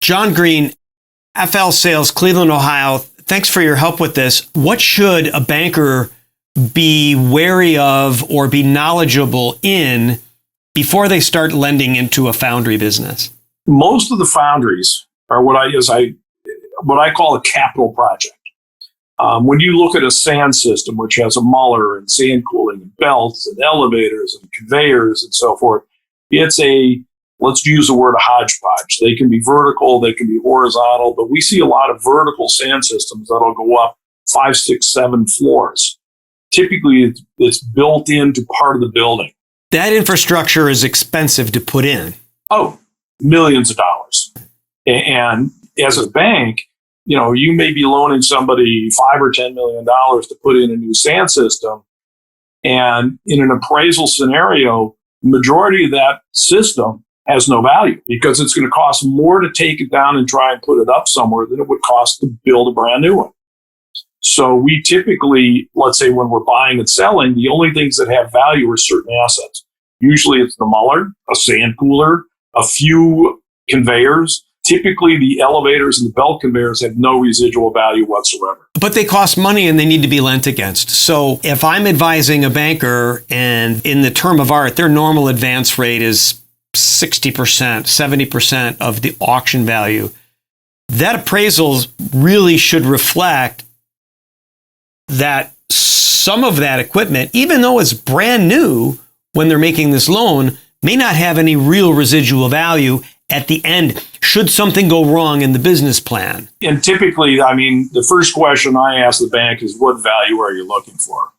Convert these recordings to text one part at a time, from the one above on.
John Greene, FL Sales, Cleveland, Ohio. Thanks for your help with this. What should a banker be wary of or be knowledgeable in before they start lending into a foundry business? Most of the foundries are what I call a capital project. When you look at a sand system, which has a muller and sand cooling and belts and elevators and conveyors and so forth, it's let's use the word a hodgepodge. They can be vertical, they can be horizontal, but we see a lot of vertical sand systems that'll go up 5, 6, 7 floors. Typically, it's built into part of the building. That infrastructure is expensive to put in. Oh, millions of dollars. And as a bank, you may be loaning somebody $5 or $10 million to put in a new sand system. And in an appraisal scenario, the majority of that system has no value because it's going to cost more to take it down and try and put it up somewhere than it would cost to build a brand new one. So we typically, let's say when we're buying and selling, the only things that have value are certain assets. Usually it's the muller, a sand cooler, a few conveyors. Typically the elevators and the belt conveyors have no residual value whatsoever. But they cost money and they need to be lent against. So if I'm advising a banker and in the term of art, their normal advance rate is 60%, 70% of the auction value, that appraisal really should reflect that some of that equipment, even though it's brand new when they're making this loan, may not have any real residual value at the end, should something go wrong in the business plan. And typically, the first question I ask the bank is, what value are you looking for?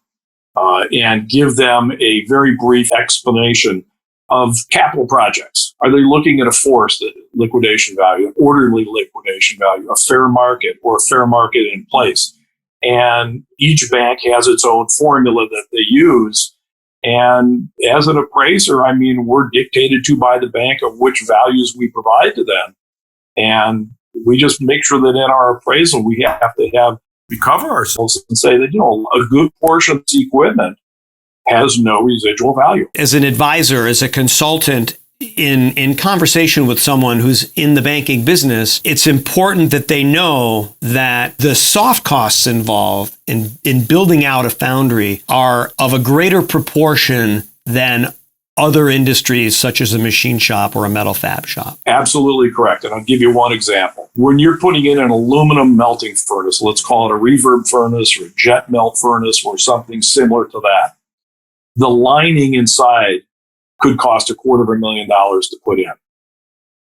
And give them a very brief explanation of capital projects. Are they looking at a forced liquidation value, an orderly liquidation value, a fair market, or a fair market in place? And each bank has its own formula that they use. And as an appraiser, we're dictated to by the bank of which values we provide to them. And we just make sure that in our appraisal, we cover ourselves and say that, a good portion of this equipment has no residual value. As an advisor, as a consultant, in conversation with someone who's in the banking business, it's important that they know that the soft costs involved in building out a foundry are of a greater proportion than other industries such as a machine shop or a metal fab shop. Absolutely correct. And I'll give you one example. When you're putting in an aluminum melting furnace, let's call it a reverb furnace or a jet melt furnace or something similar to that, the lining inside could cost $250,000 to put in.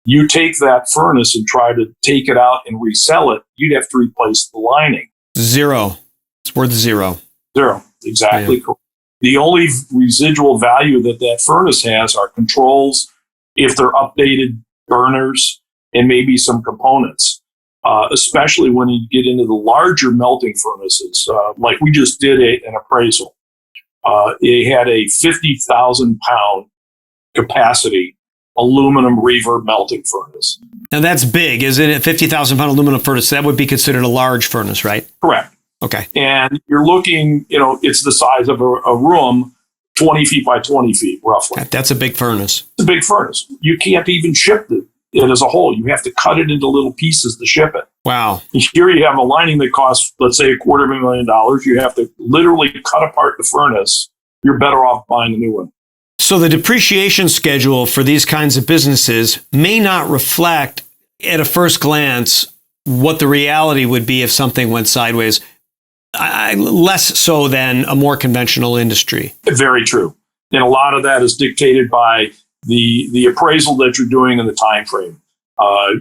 You take that furnace and try to take it out and resell it, you'd have to replace the lining. Zero. It's worth zero. Zero. Exactly Yeah. correct. The only residual value that furnace has are controls, if they're updated burners, and maybe some components, especially when you get into the larger melting furnaces. Like we just did an appraisal. It had a 50,000 pound capacity aluminum reverb melting furnace. Now that's big, isn't it? 50,000 pound aluminum furnace, that would be considered a large furnace, right? Correct. Okay. And you're looking, it's the size of a room, 20 feet by 20 feet, roughly. That's a big furnace. It's a big furnace. You can't even ship it as a whole. You have to cut it into little pieces to ship it. Wow. Here you have a lining that costs, let's say, $250,000. You have to literally cut apart the furnace. You're better off buying a new one. So the depreciation schedule for these kinds of businesses may not reflect at a first glance what the reality would be if something went sideways. Less so than a more conventional industry. Very true. And a lot of that is dictated by the appraisal that you're doing and the time frame.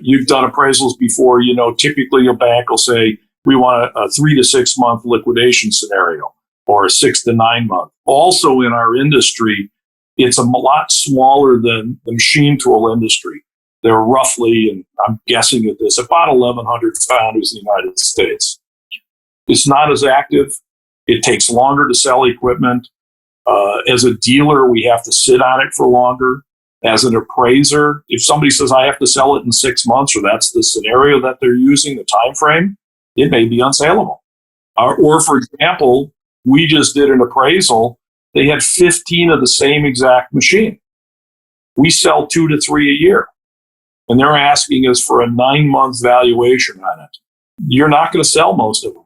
You've done appraisals before. Typically a bank will say, we want a 3 to 6 month liquidation scenario or a 6 to 9 month. Also in our industry, it's a lot smaller than the machine tool industry. There are roughly, and I'm guessing at this, about 1,100 foundries in the United States. It's not as active. It takes longer to sell equipment. As a dealer, we have to sit on it for longer. As an appraiser, if somebody says I have to sell it in 6 months, or that's the scenario that they're using, the time frame, it may be unsaleable. Or for example, we just did an appraisal. They had 15 of the same exact machine. We sell 2 to 3 a year. and they're asking us for a 9-month valuation on it, you're not going to sell most of them.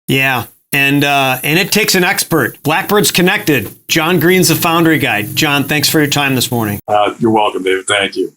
Yeah. And it takes an expert. Blackbird's connected. John Greene's the Foundry guy. John, thanks for your time this morning. You're welcome, David. Thank you.